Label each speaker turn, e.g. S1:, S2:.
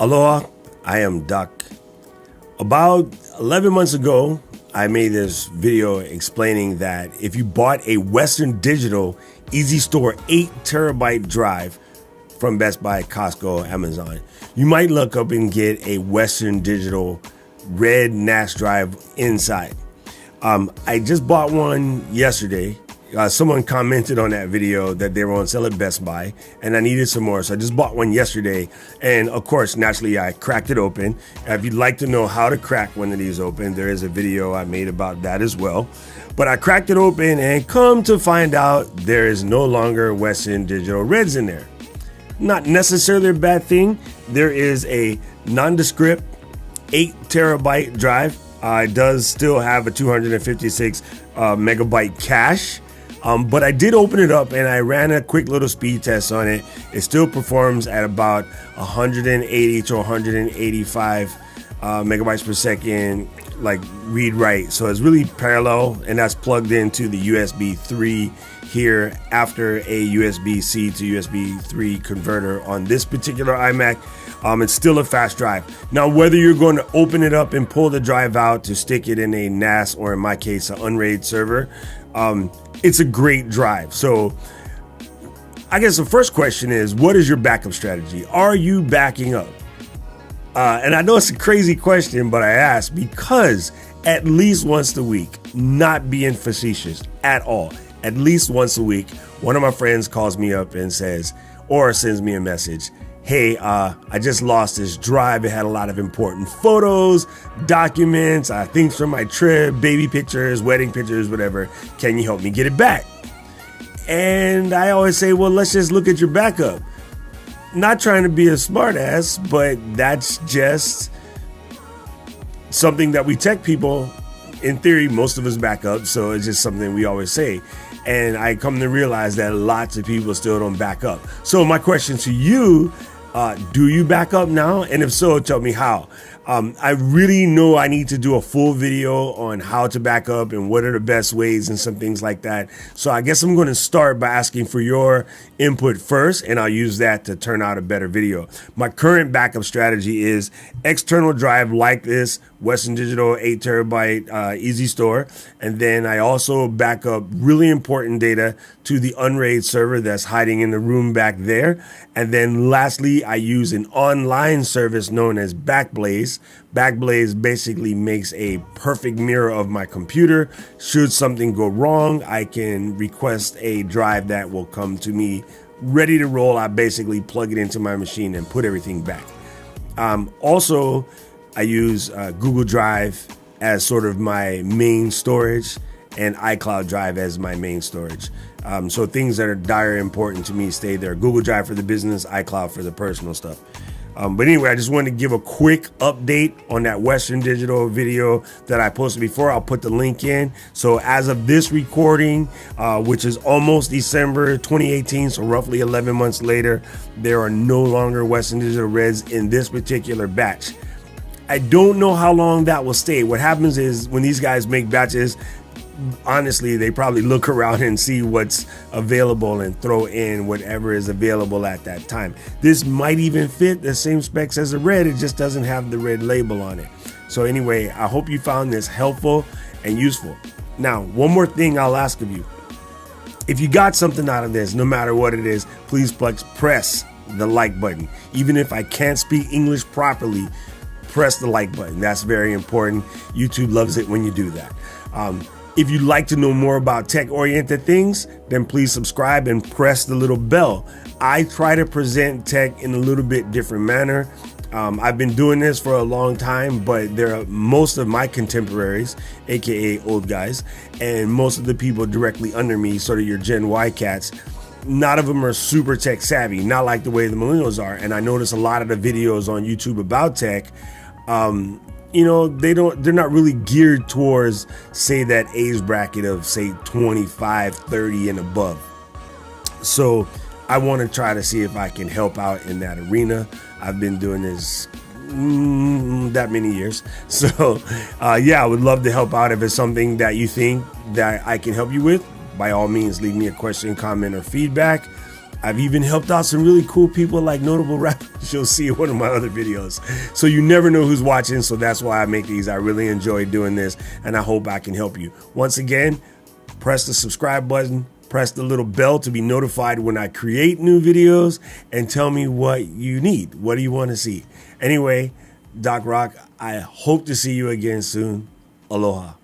S1: Aloha, I am Duck. About 11 months ago, I made this video explaining that if you bought a Western Digital Easystore 8TB drive from Best Buy, Costco, Amazon, you might look up and get a Western Digital red NAS drive inside. I just bought one yesterday. Someone commented on that video that they were on sale at Best Buy and I needed some more. So I just bought one yesterday. And of course, naturally, I cracked it open. If you'd like to know how to crack one of these open, there is a video I made about that as well. But I cracked it open and come to find out there is no longer Western Digital Reds in there. Not necessarily a bad thing. There is a non-descript 8TB drive. It does still have a 256 megabyte cache. But I did open it up and I ran a quick little speed test on it. It still performs at about 180 to 185 megabytes per second, like read write. So it's really parallel, and that's plugged into the USB 3 here after a USB-C to USB 3 converter on this particular iMac. It's still a fast drive. Now, whether you're going to open it up and pull the drive out to stick it in a NAS or in my case, an UNRAID server, it's a great drive. So I guess the first question is, what is your backup strategy? Are you backing up? And I know it's a crazy question, but I ask because at least once a week, not being facetious at all, at least once a week, one of my friends calls me up and says, or sends me a message, hey, I just lost this drive. It had a lot of important photos, documents, things from my trip, baby pictures, wedding pictures, whatever. Can you help me get it back? And I always say, well, let's just look at your backup. Not trying to be a smart ass, but that's just something that we tech people, in theory, most of us back up. So it's just something we always say. And I come to realize that lots of people still don't back up. So my question to you, do you back up now? And if so, tell me how. I really know I need to do a full video on how to back up and what are the best ways and some things like that. So I guess I'm going to start by asking for your input first, and I'll use that to turn out a better video. My current backup strategy is external drive like this, Western Digital 8TB Easystore. And then I also back up really important data to the UNRAID server that's hiding in the room back there. And then lastly, I use an online service known as Backblaze. Backblaze basically makes a perfect mirror of my computer. Should something go wrong, I can request a drive that will come to me ready to roll. I basically plug it into my machine and put everything back. Also, I use Google Drive as sort of my main storage and iCloud Drive as my main storage. So things that are dire important to me stay there. Google Drive for the business, iCloud for the personal stuff. But anyway, I just wanted to give a quick update on that Western Digital video that I posted before. I'll put the link in. So as of this recording, which is almost December 2018, so roughly 11 months later, there are no longer Western Digital Reds in this particular batch. I don't know how long that will stay. What happens is when these guys make batches, honestly, they probably look around and see what's available and throw in whatever is available at that time. This might even fit the same specs as the red. It just doesn't have the red label on it. So anyway, I hope you found this helpful and useful. Now, one more thing I'll ask of you. If you got something out of this, no matter what it is, please press the like button. Even if I can't speak English properly, press the like button. That's very important. YouTube loves it when you do that. If you'd like to know more about tech-oriented things, then please subscribe and press the little bell. I try to present tech in a little bit different manner. I've been doing this for a long time, but there are most of my contemporaries, aka old guys, and most of the people directly under me, sort of your Gen Y cats, none of them are super tech savvy, not like the way the millennials are. And I notice a lot of the videos on YouTube about tech, you know, they're not really geared towards, say, that age bracket of, say, 25, 30 and above. So I want to try to see if I can help out in that arena. I've been doing this that many years. So yeah, I would love to help out. If it's something that you think that I can help you with, by all means, leave me a question, comment, or feedback. I've even helped out some really cool people like notable rappers you'll see in one of my other videos. So you never know who's watching, so that's why I make these. I really enjoy doing this, and I hope I can help you. Once again, press the subscribe button, press the little bell to be notified when I create new videos, and tell me what you need. What do you want to see? Anyway, Doc Rock, I hope to see you again soon. Aloha.